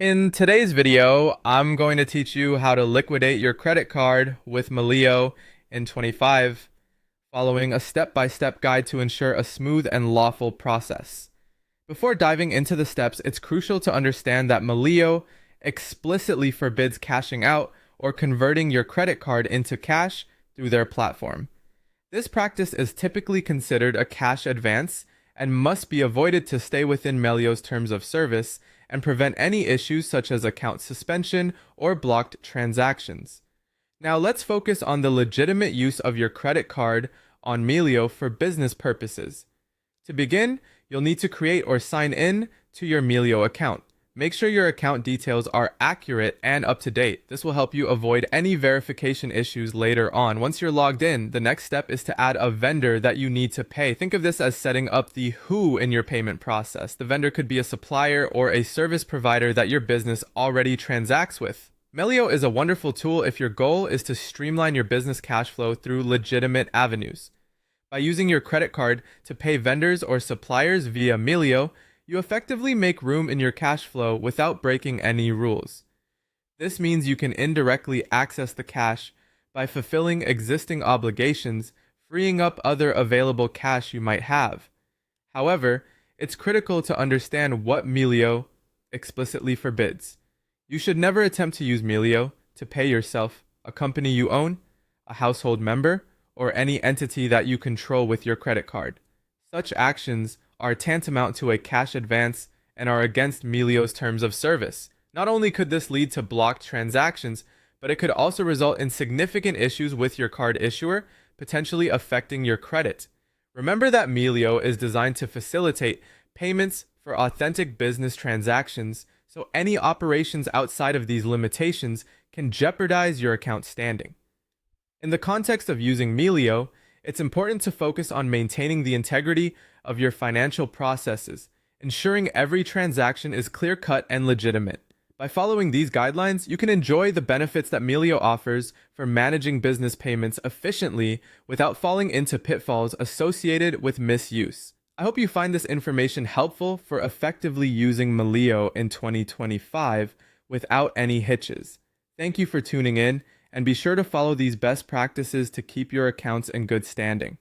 In today's video, I'm going to teach you how to liquidate your credit card with Melio in 25, following a step-by-step guide to ensure a smooth and lawful process. Before diving into the steps, it's crucial to understand that Melio explicitly forbids cashing out or converting your credit card into cash through their platform. This practice is typically considered a cash advance and must be avoided to stay within Melio's terms of service and prevent any issues such as account suspension or blocked transactions. Now let's focus on the legitimate use of your credit card on Melio for business purposes. To begin, you'll need to create or sign in to your Melio account. Make sure your account details are accurate and up to date. This will help you avoid any verification issues later on. Once you're logged in, the next step is to add a vendor that you need to pay. Think of this as setting up the who in your payment process. The vendor could be a supplier or a service provider that your business already transacts with. Melio is a wonderful tool if your goal is to streamline your business cash flow through legitimate avenues. By using your credit card to pay vendors or suppliers via Melio, you effectively make room in your cash flow without breaking any rules. This means you can indirectly access the cash by fulfilling existing obligations, freeing up other available cash you might have. However, it's critical to understand what Melio explicitly forbids. You should never attempt to use Melio to pay yourself, a company you own, a household member, or any entity that you control with your credit card. Such actions are tantamount to a cash advance and are against Melio's terms of service. Not only could this lead to blocked transactions, but it could also result in significant issues with your card issuer, potentially affecting your credit. Remember that Melio is designed to facilitate payments for authentic business transactions, so any operations outside of these limitations can jeopardize your account standing. In the context of using Melio, it's important to focus on maintaining the integrity of your financial processes, ensuring every transaction is clear-cut and legitimate. By following these guidelines, you can enjoy the benefits that Melio offers for managing business payments efficiently without falling into pitfalls associated with misuse. I hope you find this information helpful for effectively using Melio in 2025 without any hitches. Thank you for tuning in, and be sure to follow these best practices to keep your accounts in good standing.